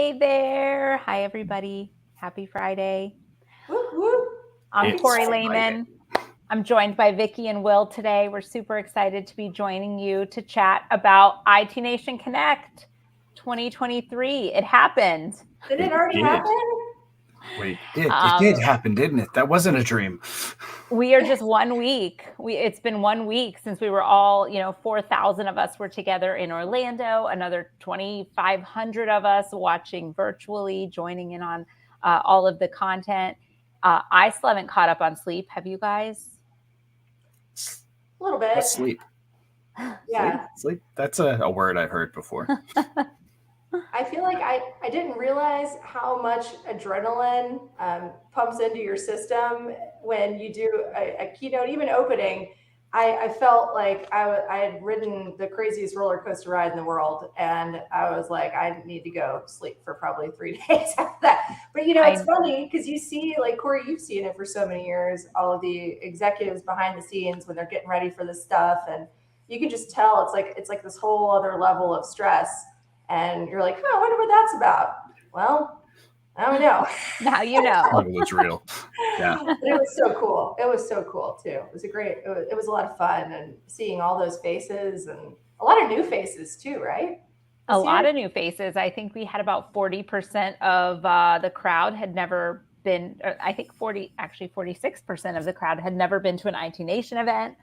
Hey there. Hi, everybody. Happy Friday. Whoop, whoop. I'm It's Corey Friday. Lehman. I'm joined by Vicki and Will today. We're super excited to be joining you to chat about IT Nation Connect 2023. It happened. Did it already happen? Wait, it did happen, didn't it? That wasn't a dream. We are just 1 week. It's been 1 week since we were all, 4,000 of us were together in Orlando, another 2,500 of us watching virtually, joining in on all of the content. I still haven't caught up on sleep. Have you guys? A little bit. Sleep. Yeah. Sleep. That's a word I've heard before. I feel like I didn't realize how much adrenaline pumps into your system when you do a keynote, even opening. I felt like I had ridden the craziest roller coaster ride in the world, and I was like, I need to go sleep for probably 3 days after that. But it's funny because you see, like Corey, you've seen it for so many years, all of the executives behind the scenes when they're getting ready for this stuff, and you can just tell it's like this whole other level of stress. And you're like, I wonder what that's about. Well, I don't know. Now you know. It was real. Yeah. But it was so cool. It was so cool too. It was a lot of fun, and seeing all those faces and a lot of new faces too, right? A lot of new faces. I think we had about 40% of the crowd had never been, I think 46% of the crowd had never been to an IT Nation event,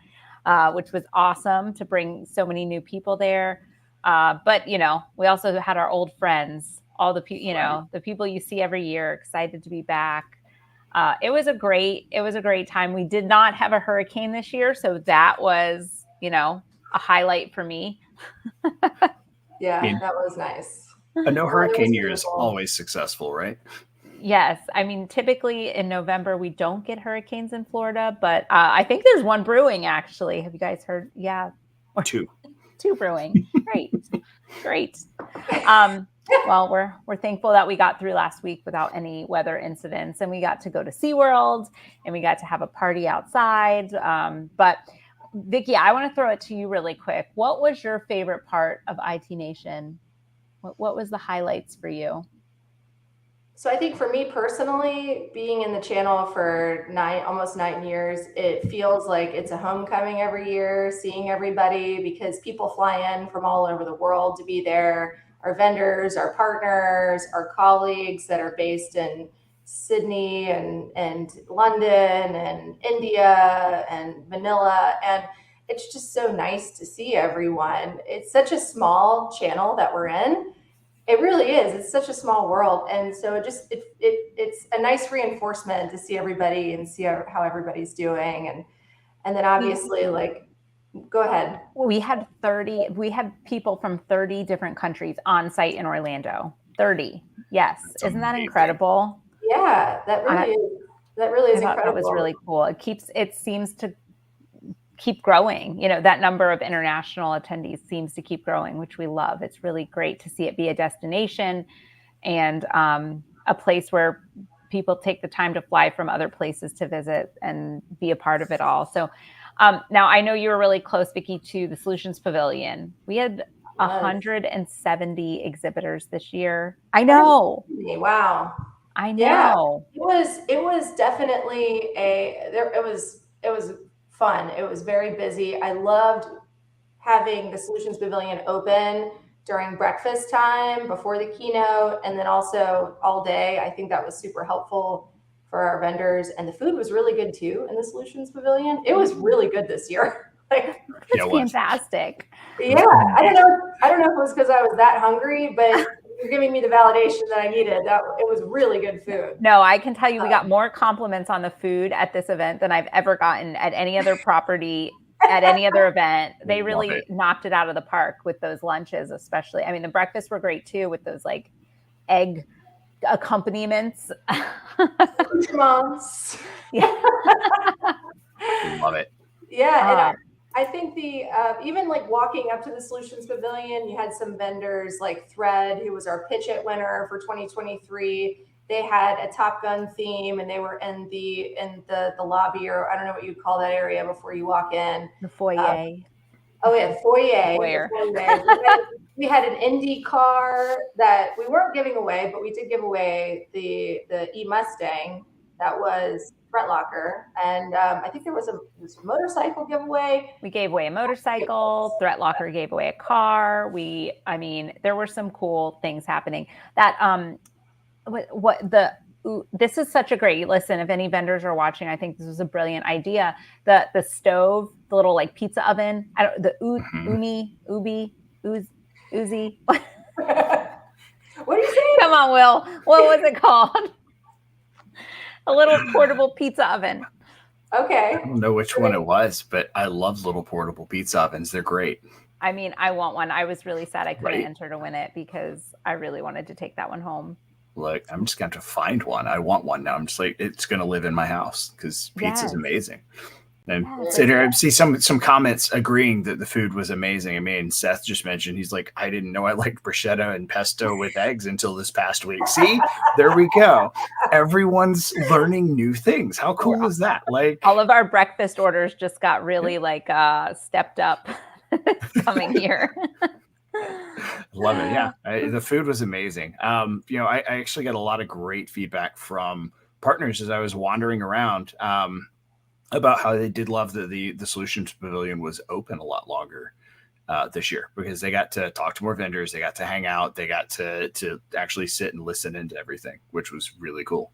which was awesome to bring so many new people there. But, we also had our old friends, all the people, the people you see every year, excited to be back. It was a great time. We did not have a hurricane this year, so that was, a highlight for me. Yeah, that was nice. A no hurricane year is always successful, right? Yes. I mean, typically in November, we don't get hurricanes in Florida, but I think there's one brewing, actually. Have you guys heard? Yeah. Two brewing. Great. Well, we're thankful that we got through last week without any weather incidents, and we got to go to SeaWorld, and we got to have a party outside. But Vicki, I want to throw it to you really quick. What was your favorite part of IT Nation? What was the highlights for you? So I think for me personally, being in the channel for almost 9 years, it feels like it's a homecoming every year, seeing everybody, because people fly in from all over the world to be there. Our vendors, our partners, our colleagues that are based in Sydney and London and India and Manila. And it's just so nice to see everyone. It's such a small channel that we're in. It really is. It's such a small world. And so it's a nice reinforcement to see everybody and see how everybody's doing. And then obviously, like, go ahead. We had people from 30 different countries on site in Orlando. 30. Yes. Isn't that incredible? Yeah, that really is incredible. That was really cool. It seems to keep growing. That number of international attendees seems to keep growing, which we love. It's really great to see it be a destination and a place where people take the time to fly from other places to visit and be a part of it all. So now I know you were really close, Vicki, to the Solutions Pavilion. We had 170 exhibitors this year. I know. Wow. I know. Yeah, it was definitely it was fun. It was very busy. I loved having the Solutions Pavilion open during breakfast time before the keynote, and then also all day. I think that was super helpful for our vendors, and the food was really good too in the Solutions Pavilion. It was really good this year. It's fantastic. Yeah, I don't know if it was because I was that hungry, but you're giving me the validation that I needed. It was really good food. No, I can tell you we got more compliments on the food at this event than I've ever gotten at any other property, at any other event. They really knocked it out of the park with those lunches, especially. I mean, the breakfasts were great too, with those like egg accompaniments. Yeah. Love it. Yeah, and I think even like walking up to the Solutions Pavilion, you had some vendors like Thread, who was our Pitch It winner for 2023. They had a Top Gun theme, and they were in the lobby, or I don't know what you'd call that area before you walk in. The foyer. Oh, we had foyer. Foyer. We had an Indy car that we weren't giving away, but we did give away the E-Mustang that was Front Locker. And I think there was a motorcycle giveaway. We gave away a motorcycle. Threat Locker gave away a car. There were some cool things happening. This is such a great listen. If any vendors are watching, I think this was a brilliant idea. The stove, the little like pizza oven, Uzi. What are you saying? Come on, Will. What was it called? A little portable pizza oven. Okay. I don't know which one it was, but I love little portable pizza ovens. They're great. I mean, I want one. I was really sad I couldn't enter to win it because I really wanted to take that one home. Like, I'm just going to find one. I want one now. I'm just like, it's going to live in my house because pizza is amazing. And I see some comments agreeing that the food was amazing. I mean, Seth just mentioned, he's like, I didn't know I liked bruschetta and pesto with eggs until this past week. See, there we go. Everyone's learning new things. How cool is that? Like, all of our breakfast orders just got really stepped up coming here. Love it. Yeah. The food was amazing. I actually got a lot of great feedback from partners as I was wandering around about how they did love that the Solutions Pavilion was open a lot longer this year because they got to talk to more vendors. They got to hang out. They got to actually sit and listen into everything, which was really cool.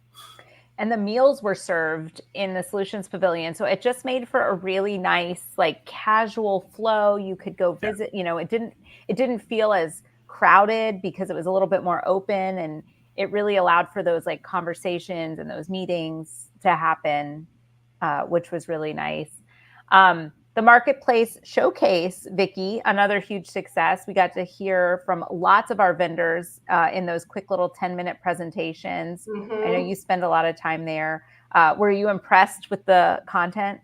And the meals were served in the Solutions Pavilion. So it just made for a really nice, like casual flow. You could go visit, it didn't feel as crowded because it was a little bit more open, and it really allowed for those like conversations and those meetings to happen, which was really nice. The Marketplace Showcase, Vicki, another huge success. We got to hear from lots of our vendors in those quick little 10-minute presentations. Mm-hmm. I know you spend a lot of time there. Were you impressed with the content?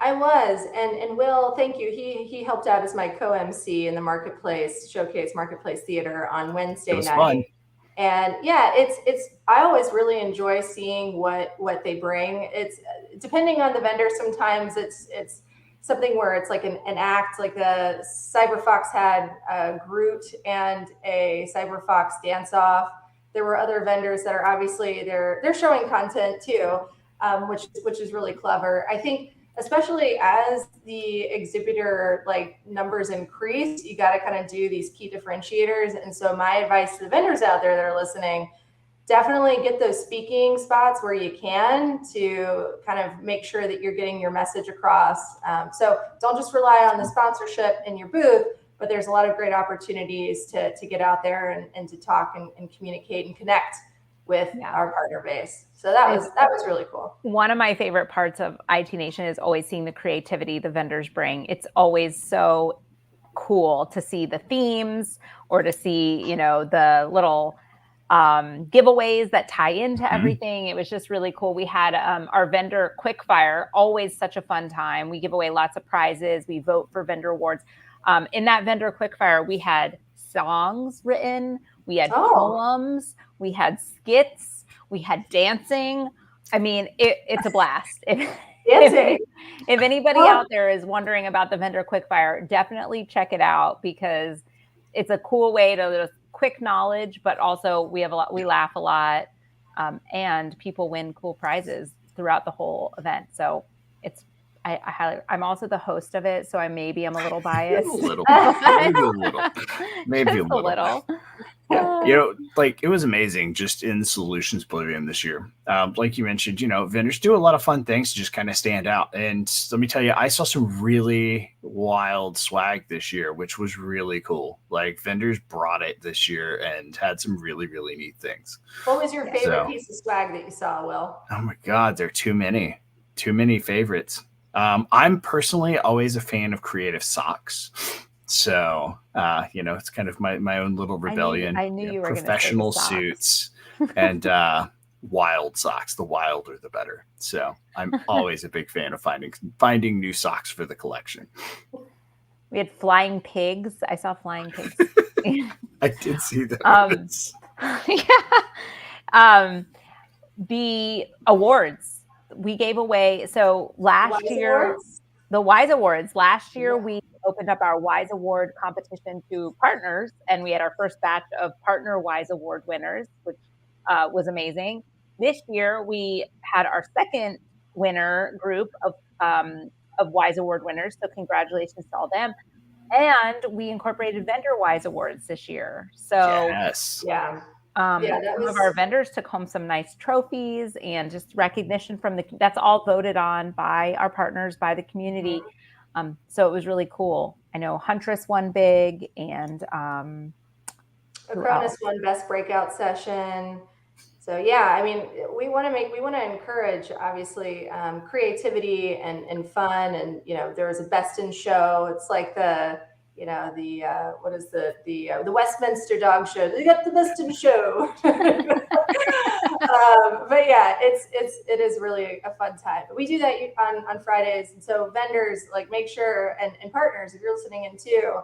I was, and Will, thank you. He helped out as my co-MC in the Marketplace Showcase, Marketplace Theater on Wednesday night. Fun. And yeah, it's I always really enjoy seeing what they bring. It's depending on the vendor. Sometimes it's something where it's like an act, like the CyberFox had a Groot and a CyberFox dance-off. There were other vendors that are obviously they're showing content too, which is really clever. I think especially as the exhibitor like numbers increase, you got to kind of do these key differentiators. And so my advice to the vendors out there that are listening, definitely get those speaking spots where you can to kind of make sure that you're getting your message across. So don't just rely on the sponsorship in your booth, but there's a lot of great opportunities to get out there and to talk and communicate and connect with our partner base. So that was really cool. One of my favorite parts of IT Nation is always seeing the creativity the vendors bring. It's always so cool to see the themes or to see, the little giveaways that tie into everything. It was just really cool. We had our vendor quickfire, always such a fun time. We give away lots of prizes. We vote for vendor awards. In that vendor quickfire, we had songs written, we had poems, we had skits, we had dancing. I mean, it's a blast. If anybody out there is wondering about the vendor quickfire, definitely check it out because it's a cool way to just quick knowledge, but also we laugh a lot, and people win cool prizes throughout the whole event. So I'm also the host of it, so I'm a little biased. Maybe a little. Yeah. It was amazing just in the Solutions Pavilion this year. Like you mentioned, vendors do a lot of fun things to just kind of stand out. And let me tell you, I saw some really wild swag this year, which was really cool. Like vendors brought it this year and had some really, really neat things. What was your favorite piece of swag that you saw, Will? Oh my God, there are too many favorites. I'm personally always a fan of creative socks. So, it's kind of my own little rebellion. I knew you were professional suits and wild socks. The wilder, the better. So I'm always a big fan of finding new socks for the collection. We had flying pigs. I saw flying pigs. I did see those. The awards we gave away. So last year, awards? the Wise Awards. Last year, we opened up our Wise Award competition to partners, and we had our first batch of partner Wise Award winners, which was amazing. This year, we had our second winner group of Wise Award winners. So congratulations to all them. And we incorporated vendor Wise Awards this year. So yes. Yeah. some of our vendors took home some nice trophies and just recognition from that's all voted on by our partners, by the community. So it was really cool. I know Huntress won big, and Acronis won best breakout session. So yeah, I mean, we want to encourage, obviously, creativity and fun, and there was a best in show. It's like what is the Westminster Dog Show? They got the best in show. But yeah, it is really a fun time. We do that on Fridays, and so vendors, like, make sure, and partners, if you're listening in too.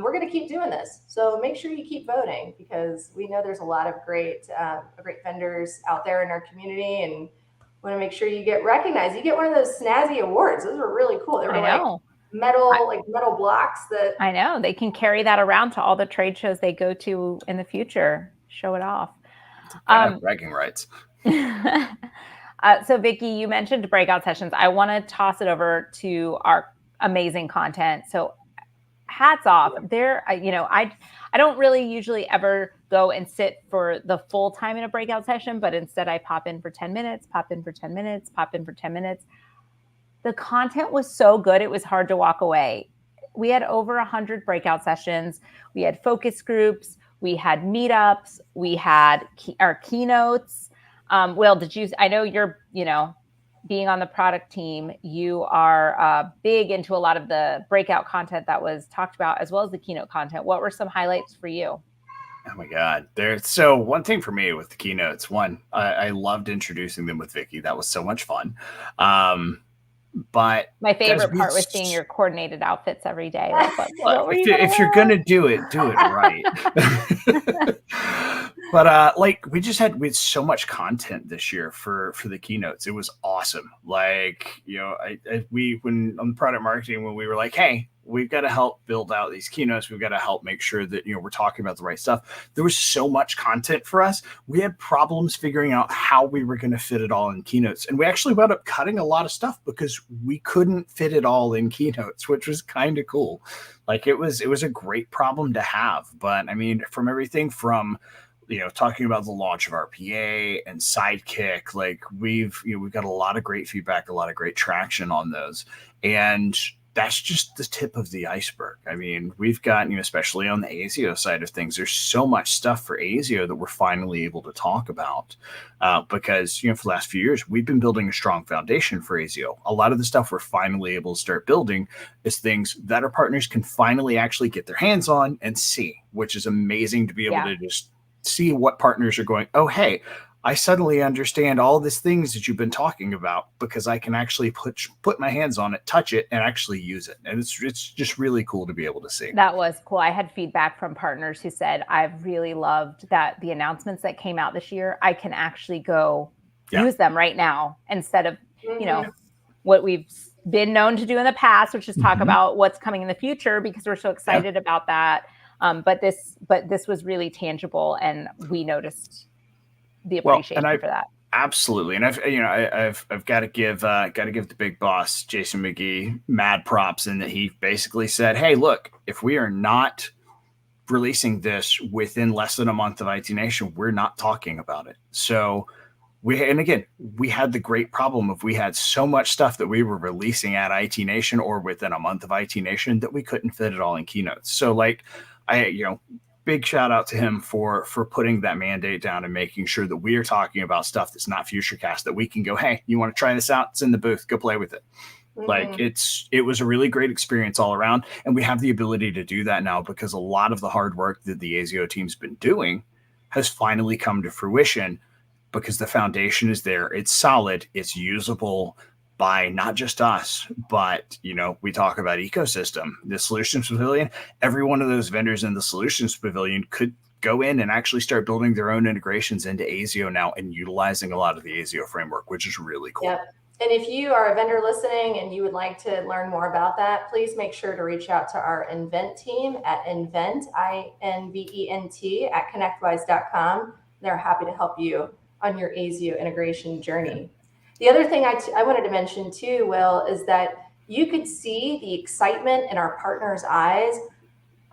We're going to keep doing this. So make sure you keep voting, because we know there's a lot of great vendors out there in our community, and want to make sure you get recognized. You get one of those snazzy awards. Those were really cool. They were like metal blocks that I know they can carry that around to all the trade shows they go to in the future. Show it off. Bragging rights. So Vicki, you mentioned breakout sessions. I want to toss it over to our amazing content. So hats off there. I don't really usually ever go and sit for the full time in a breakout session, but instead I pop in for 10 minutes, pop in for 10 minutes, pop in for 10 minutes. The content was so good, it was hard to walk away. We had over 100 breakout sessions. We had focus groups. We had meetups. We had our keynotes. Will, I know you're, being on the product team, you are big into a lot of the breakout content that was talked about, as well as the keynote content. What were some highlights for you? Oh my God. So one thing for me with the keynotes, I loved introducing them with Vicki. That was so much fun. But my favorite part was seeing your coordinated outfits every day. If you're going to do it right. But we had so much content this year for the keynotes. It was awesome. When on product marketing, when we were like, hey, we've got to help build out these keynotes. We've got to help make sure that, we're talking about the right stuff. There was so much content for us. We had problems figuring out how we were going to fit it all in keynotes. And we actually wound up cutting a lot of stuff because we couldn't fit it all in keynotes, which was kind of cool. It was a great problem to have. But I mean, from everything from, talking about the launch of RPA and Sidekick, we've got a lot of great feedback, a lot of great traction on those. And that's just the tip of the iceberg. I mean, we've got, especially on the ASIO side of things, there's so much stuff for ASIO that we're finally able to talk about because, for the last few years, we've been building a strong foundation for ASIO. A lot of the stuff we're finally able to start building is things that our partners can finally actually get their hands on and see, which is amazing to be able to just see what partners are going, oh, hey, I suddenly understand all these things that you've been talking about because I can actually put my hands on it, touch it, and actually use it. And it's just really cool to be able to see. That was cool. I had feedback from partners who said, I've really loved that the announcements that came out this year, I can actually go use them right now instead of, what we've been known to do in the past, which is talk about what's coming in the future because we're so excited about that. But this was really tangible, and we noticed the appreciation for that. Absolutely. And I've got to give the big boss, Jason McGee, mad props in that he basically said, hey, look, if we are not releasing this within less than a month of IT Nation, we're not talking about it. So we had the great problem of we had so much stuff that we were releasing at IT Nation or within a month of IT Nation that we couldn't fit it all in keynotes. So big shout out to him for putting that mandate down and making sure that we are talking about stuff that's not FutureCast, that we can go, hey, you want to try this out? It's in the booth. Go play with it. It was a really great experience all around. And we have the ability to do that now because a lot of the hard work that the ASIO team's been doing has finally come to fruition because the foundation is there. It's solid. It's usable by not just us, but, we talk about ecosystem, the Solutions Pavilion. Every one of those vendors in the Solutions Pavilion could go in and actually start building their own integrations into ASIO now and utilizing a lot of the ASIO framework, which is really cool. Yep. And if you are a vendor listening and you would like to learn more about that, please make sure to reach out to our Invent team at Invent, INVENT, at connectwise.com. They're happy to help you on your ASIO integration journey. The other thing I wanted to mention too, Will, is that you could see the excitement in our partners' eyes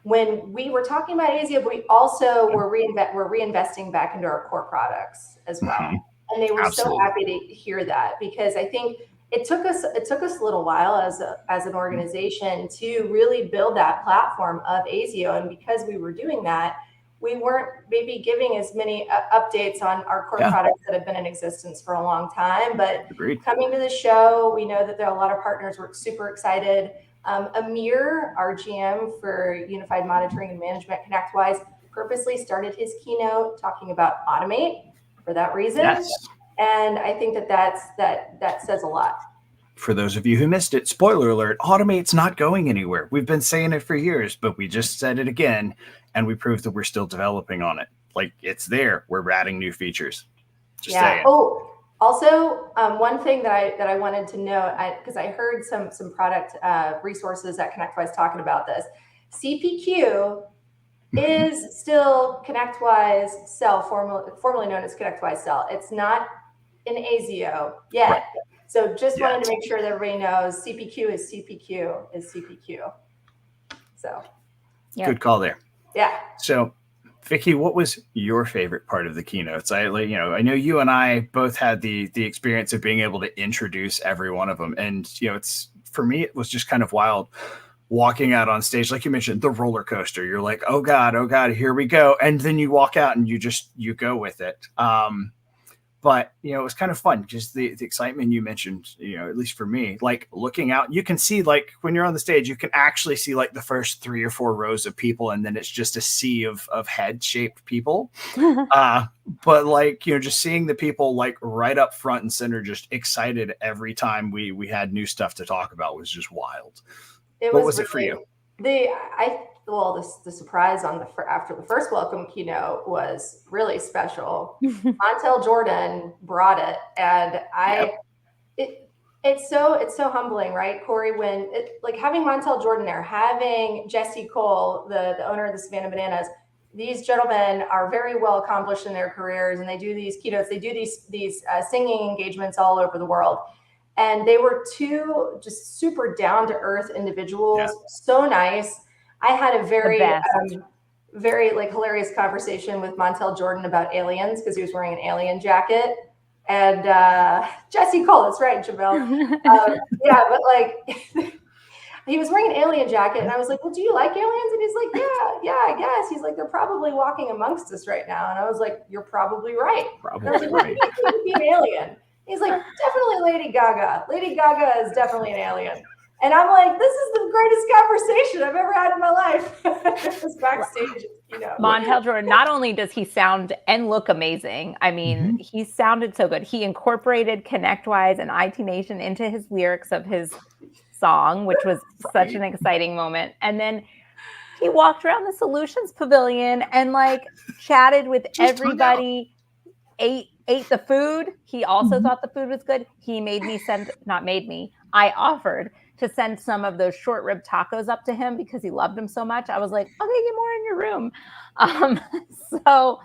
when we were talking about ASIO, but we also were reinvesting back into our core products as well. Mhm. And they were Absolutely. so happy to hear that, because I think it took us a little while as an organization to really build that platform of ASIO. And because we were doing that, we weren't maybe giving as many updates on our core Yeah. products that have been in existence for a long time. But Agreed. coming to the show, we know that there are a lot of partners. We're super excited. Amir, our GM for Unified Monitoring and Management, ConnectWise, purposely started his keynote talking about automate for that reason. Yes. And I think that says a lot. For those of you who missed it, spoiler alert, Automate's not going anywhere. We've been saying it for years, but we just said it again, and we proved that we're still developing on it. Like, it's there. We're adding new features. Just saying. Oh, also, one thing that I wanted to note, because I heard some product resources at ConnectWise talking about this. CPQ is still ConnectWise Cell, formerly known as ConnectWise Cell. It's not an ASIO yet. Right. So just wanted to make sure that everybody knows CPQ is CPQ. So Good call there. Yeah. So, Vicki, what was your favorite part of the keynotes? I know you and I both had the experience of being able to introduce every one of them, and it's, for me, it was just kind of wild walking out on stage, like you mentioned, the roller coaster. You're like, oh god, here we go, and then you walk out and you go with it. But it was kind of fun, just the excitement you mentioned. At least for me, like looking out, you can see, like when you're on the stage, you can actually see like the first 3 or 4 rows of people, and then it's just a sea of head-shaped people. But like just seeing the people like right up front and center, just excited every time we had new stuff to talk about, was just wild. What was it for you? The surprise after the first welcome keynote was really special. Montel Jordan brought it, and it's so humbling, right, Corey? When like having Montel Jordan there, having Jesse Cole, the owner of the Savannah Bananas. These gentlemen are very well accomplished in their careers, and they do these keynotes. They do these singing engagements all over the world. And they were 2 just super down to earth individuals. Yeah. So nice. I had a very like hilarious conversation with Montel Jordan about aliens, because he was wearing an alien jacket. And Jesse Cole, that's right, Jamel. But like he was wearing an alien jacket, and I was like, well, do you like aliens? And he's like, yeah, I guess. He's like, they're probably walking amongst us right now. And I was like, you're probably right. Probably right. Right. Be an alien. He's like, definitely Lady Gaga. Lady Gaga is definitely an alien. And I'm like, this is the greatest conversation I've ever had in my life. It was backstage, Montel Jordan, not only does he sound and look amazing, I mean, he sounded so good. He incorporated ConnectWise and IT Nation into his lyrics of his song, which was such an exciting moment. And then he walked around the Solutions Pavilion and like chatted with everybody, ate the food. He also thought the food was good. He made me I offered to send some of those short rib tacos up to him because he loved them so much. I was like, I'll get more in your room. So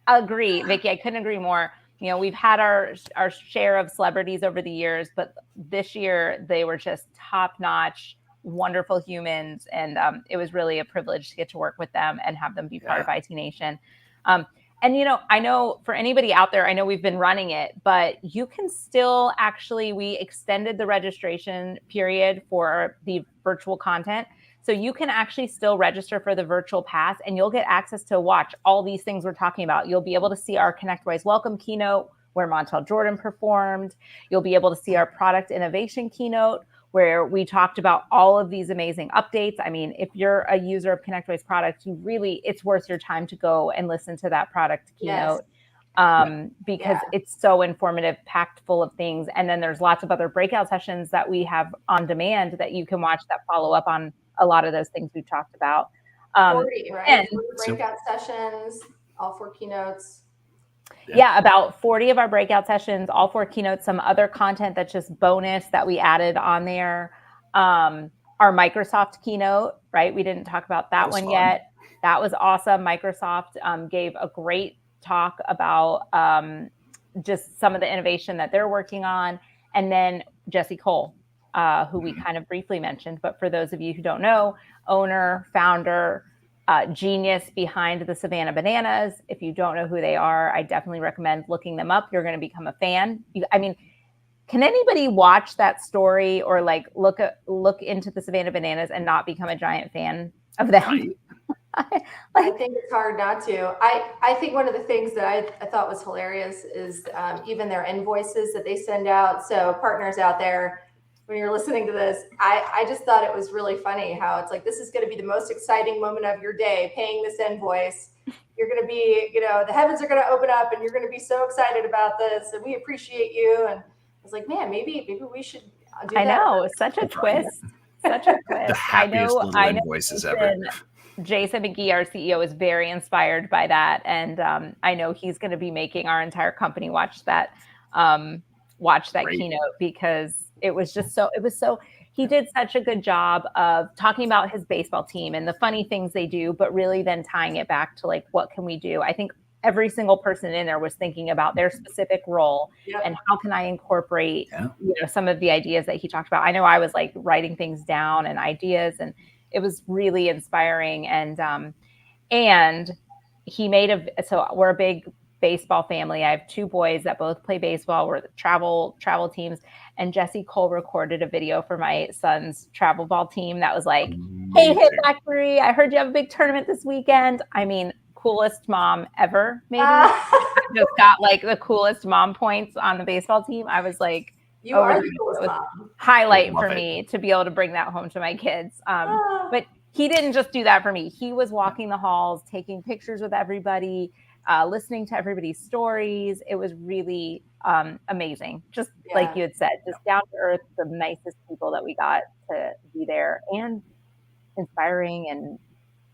agree, Vicki, I couldn't agree more. We've had our share of celebrities over the years, but this year they were just top-notch, wonderful humans. And it was really a privilege to get to work with them and have them be part of IT Nation. And, I know for anybody out there, I know we've been running it, but you can still we extended the registration period for the virtual content. So you can actually still register for the virtual pass, and you'll get access to watch all these things we're talking about. You'll be able to see our ConnectWise Welcome keynote where Montel Jordan performed. You'll be able to see our product innovation keynote where we talked about all of these amazing updates. I mean, if you're a user of ConnectWise products, it's worth your time to go and listen to that product keynote. Because it's so informative, packed full of things. And then there's lots of other breakout sessions that we have on demand that you can watch that follow up on a lot of those things we've talked about. 40, right? 40 breakout sessions, all 4 keynotes. Yeah, about 40 of our breakout sessions, all 4 keynotes, some other content that's just bonus that we added on there. Our Microsoft keynote, right? We didn't talk about that one fun. yet. That was awesome. Microsoft gave a great talk about just some of the innovation that they're working on. And then Jesse Cole, who we kind of briefly mentioned, but for those of you who don't know, owner, founder, genius behind the Savannah Bananas. If you don't know who they are, I definitely recommend looking them up. You're going to become a fan. I mean, can anybody watch that story or like look into the Savannah Bananas and not become a giant fan of them? Right. I think it's hard not to. I think one of the things that I thought was hilarious is even their invoices that they send out. So partners out there, when you're listening to this, I just thought it was really funny how it's like, this is going to be the most exciting moment of your day, paying this invoice. You're going to be, the heavens are going to open up and you're going to be so excited about this. And we appreciate you. And I was like, man, maybe we should do that. I know, such a twist. Such a twist. The happiest little invoices ever. Jason McGee, our CEO, is very inspired by that. And I know he's going to be making our entire company watch that keynote because it was so, he did such a good job of talking about his baseball team and the funny things they do, but really then tying it back to like, what can we do? I think every single person in there was thinking about their specific role and how can I incorporate, some of the ideas that he talked about. I know I was like writing things down and ideas, and it was really inspiring. And he made so we're a big baseball family. I have 2 boys that both play baseball. We're the travel teams. And Jesse Cole recorded a video for my son's travel ball team that was like, hey, Hit Factory, I heard you have a big tournament this weekend. I mean, coolest mom ever, maybe. Just got like the coolest mom points on the baseball team. I was like, you are the coolest mom. Highlight for me to be able to bring that home to my kids. But he didn't just do that for me. He was walking the halls, taking pictures with everybody, listening to everybody's stories. It was really amazing. Just like you had said, just down to earth, the nicest people that we got to be there, and inspiring and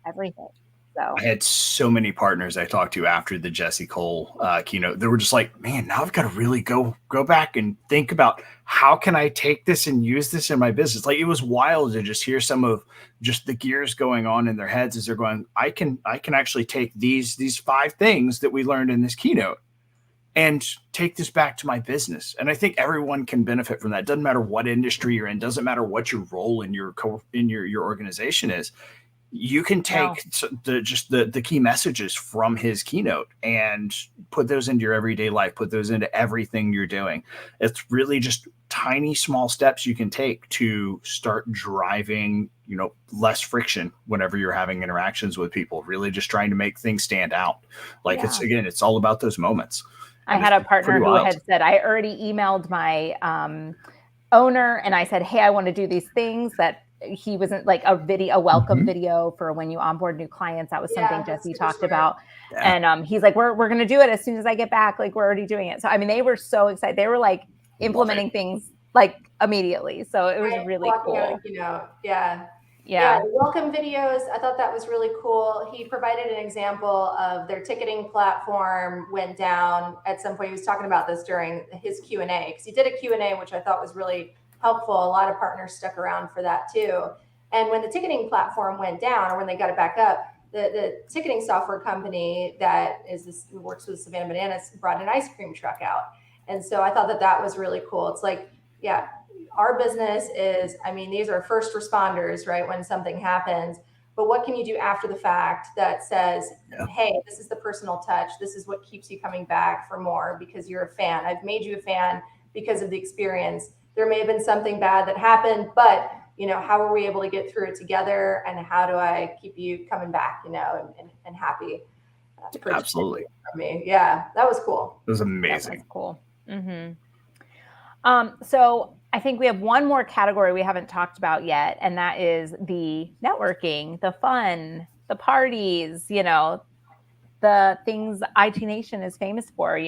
everything. So I had so many partners I talked to after the Jesse Cole keynote. They were just like, man, now I've got to really go back and think about how can I take this and use this in my business. Like, it was wild to just hear some of just the gears going on in their heads as they're going, I can actually take these 5 things that we learned in this keynote and take this back to my business. And I think everyone can benefit from that. Doesn't matter what industry you're in, doesn't matter what your role in your organization is. You can take the key messages from his keynote and put those into your everyday life, put those into everything you're doing. It's really just tiny, small steps you can take to start driving, less friction whenever you're having interactions with people, really just trying to make things stand out. Like it's all about those moments. I had a partner who had said, I already emailed my owner and I said, hey, I want to do these things that he wasn't like a welcome video for when you onboard new clients. That was something Jesse talked about. And he's like, we're going to do it as soon as I get back. Like, we're already doing it. So, I mean, they were so excited. They were like implementing things like immediately. So it was really cool. Yeah. The welcome videos, I thought that was really cool. He provided an example of their ticketing platform went down at some point. He was talking about this during his Q&A, because he did a Q&A, which I thought was really helpful. A lot of partners stuck around for that too. And when the ticketing platform went down, or when they got it back up, the ticketing software company who works with Savannah Bananas brought an ice cream truck out. And so I thought that was really cool. It's like, our business is, these are first responders, right? When something happens, but what can you do after the fact that says, hey, this is the personal touch. This is what keeps you coming back for more because you're a fan. I've made you a fan because of the experience. There may have been something bad that happened, but how were we able to get through it together? And how do I keep you coming back, and happy? Absolutely. For me. Yeah, that was cool. It was amazing. That was cool. Mm-hmm. So I think we have one more category we haven't talked about yet, and that is the networking, the fun, the parties, the things IT Nation is famous for.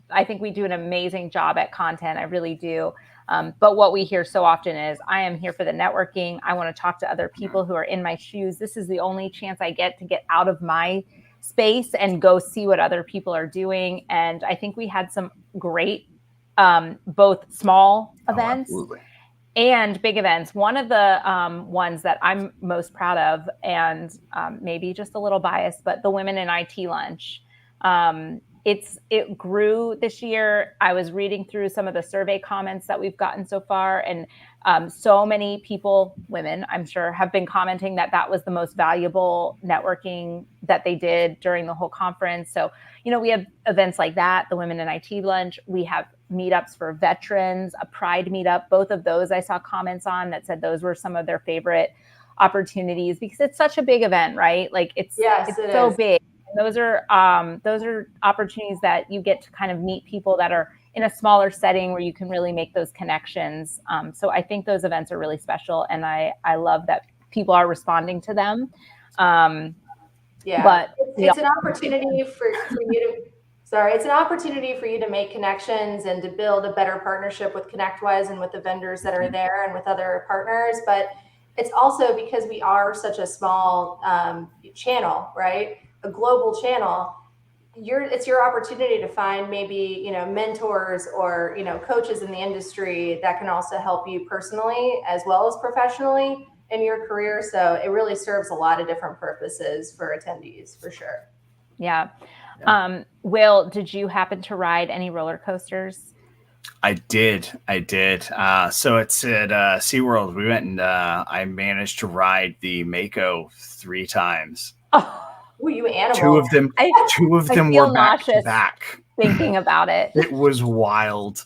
I think we do an amazing job at content. I really do. But what we hear so often is, I am here for the networking. I want to talk to other people who are in my shoes. This is the only chance I get to get out of my space and go see what other people are doing. And I think we had some great, both small events and big events. One of the ones that I'm most proud of, and maybe just a little biased, but the Women in IT Lunch. It grew this year. I was reading through some of the survey comments that we've gotten so far, and so many people, women, I'm sure, have been commenting that that was the most valuable networking that they did during the whole conference. So, we have events like that, the Women in IT Lunch. We have meetups for veterans, a Pride meetup. Both of those I saw comments on that said those were some of their favorite opportunities, because it's such a big event, right? Like it's so big. Those are opportunities that you get to kind of meet people that are in a smaller setting where you can really make those connections. So I think those events are really special, and I love that people are responding to them. But it's an opportunity for you to. Sorry, it's an opportunity for you to make connections and to build a better partnership with ConnectWise and with the vendors that are there and with other partners. But it's also because we are such a small channel, right? A global channel. It's your opportunity to find maybe, mentors or, coaches in the industry that can also help you personally as well as professionally in your career. So it really serves a lot of different purposes for attendees, for sure. Yeah. Will, did you happen to ride any roller coasters? I did. So it's at SeaWorld. We went and I managed to ride the Mako 3 times. Oh, you animal. Two of them were back to back. Thinking about it. It was wild.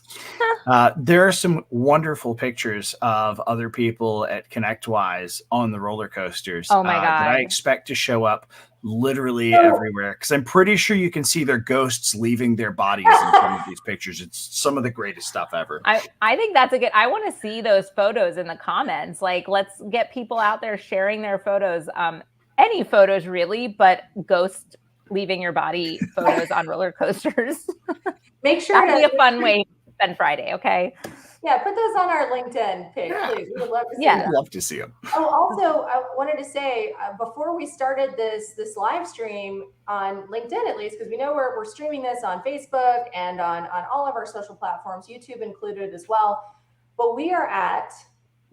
There are some wonderful pictures of other people at ConnectWise on the roller coasters. Oh my God. That I expect to show up literally everywhere, because I'm pretty sure you can see their ghosts leaving their bodies in some of these pictures. It's some of the greatest stuff ever. I think that's I want to see those photos in the comments. Like, let's get people out there sharing their photos. Any photos really, but ghost leaving your body photos on roller coasters. Make sure that'd be a fun way to spend Friday. Okay. Yeah, put those on our LinkedIn page, please. We would love to see them. I'd love to see them. Oh, also, I wanted to say before we started this live stream on LinkedIn, at least, because we know we're streaming this on Facebook and on all of our social platforms, YouTube included as well. But we are at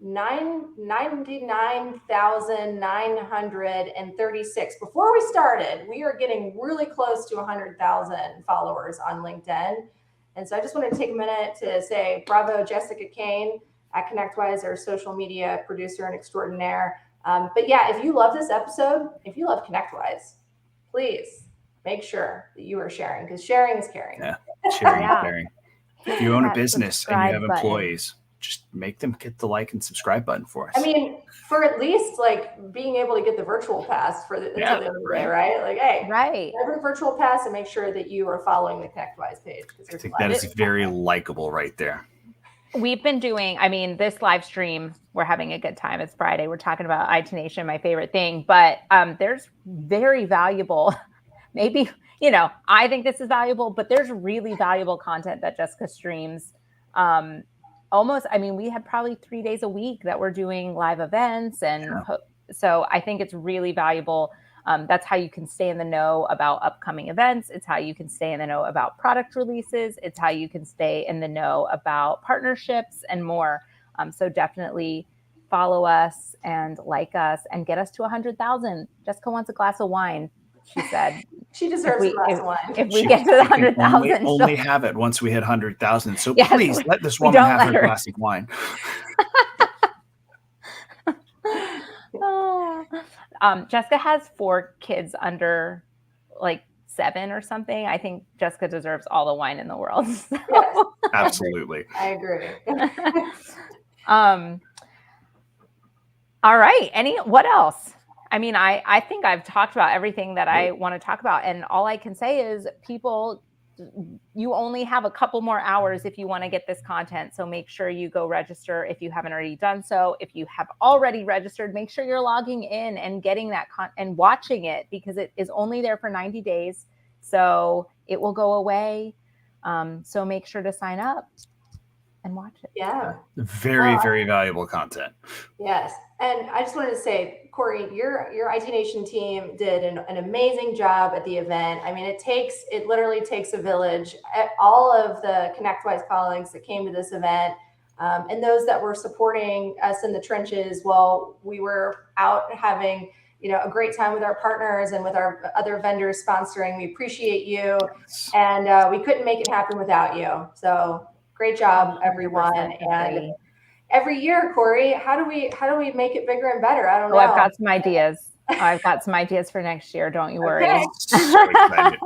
99,936. Before we started, we are getting really close to 100,000 followers on LinkedIn. And so I just wanted to take a minute to say bravo, Jessica Kane at ConnectWise, our social media producer and extraordinaire. But yeah, if you love this episode, if you love ConnectWise, please make sure that you are sharing, because sharing is caring. Yeah, sharing is caring. If you own a business and you have employees, just make them hit the like and subscribe button for us. I mean, for at least like being able to get the virtual pass for the end of the day, right? Like, hey, every virtual pass, and make sure that you are following the ConnectWise page. I think that is very likable right there. We've been doing, this live stream, we're having a good time. It's Friday. We're talking about IT Nation, my favorite thing, but there's very valuable, maybe, I think this is valuable, but there's really valuable content that Jessica streams. We had probably 3 days a week that we're doing live events. And so I think it's really valuable. That's how you can stay in the know about upcoming events. It's how you can stay in the know about product releases. It's how you can stay in the know about partnerships and more. So definitely follow us and like us and get us to 100,000. Jessica wants a glass of wine, she said. She deserves a glass of wine. If we get to the 100,000, only have it once we hit 100,000. So please let this woman have her glass of wine. Jessica has 4 kids under 7 or something. I think Jessica deserves all the wine in the world. So. Yes, absolutely. I agree. All right. What else? I think I've talked about everything that I want to talk about. And all I can say is, people, you only have a couple more hours if you want to get this content. So make sure you go register if you haven't already done so. If you have already registered, make sure you're logging in and getting that and watching it, because it is only there for 90 days. So it will go away. So make sure to sign up and watch it. Yeah. Very, very valuable content. Yes. And I just wanted to say, Corey, your IT Nation team did an amazing job at the event. I mean, it literally takes a village. All of the ConnectWise colleagues that came to this event, and those that were supporting us in the trenches while we were out having, a great time with our partners and with our other vendors sponsoring. We appreciate you, and we couldn't make it happen without you. So great job, everyone. 100% And agree. every year, Corey, how do we make it bigger and better? I don't know. I've got some ideas. I've got some ideas for next year. Don't you worry. Okay. So excited.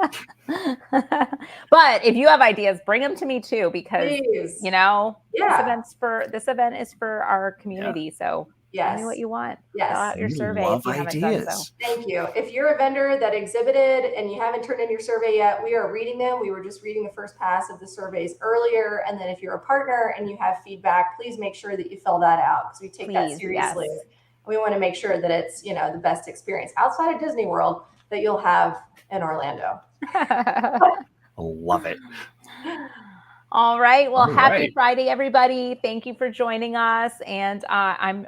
But if you have ideas, bring them to me too, because Please. this event is for our community. So tell me Yes. what you want. Yes. Fill out your We survey love if you haven't done so. ideas. Thank you. If you're a vendor that exhibited and you haven't turned in your survey yet, we are reading them. We were just reading the first pass of the surveys earlier. And then if you're a partner and you have feedback, please make sure that you fill that out, because we take that Please, seriously. yes. We want to make sure that it's, the best experience outside of Disney World that you'll have in Orlando. Love it. All right. Well, All happy right. Friday, everybody. Thank you for joining us. And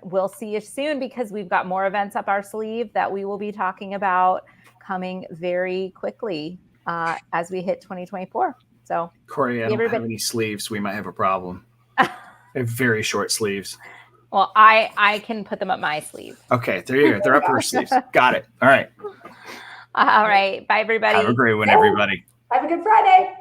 we'll see you soon, because we've got more events up our sleeve that we will be talking about coming very quickly as we hit 2024. So, Corey, I don't everybody- have any sleeves. We might have a problem. I have very short sleeves. well, I can put them up my sleeve. Okay, there you go. They're up her sleeves. Got it. All right. All right. Bye, everybody. Have a great one, everybody. Have a good Friday.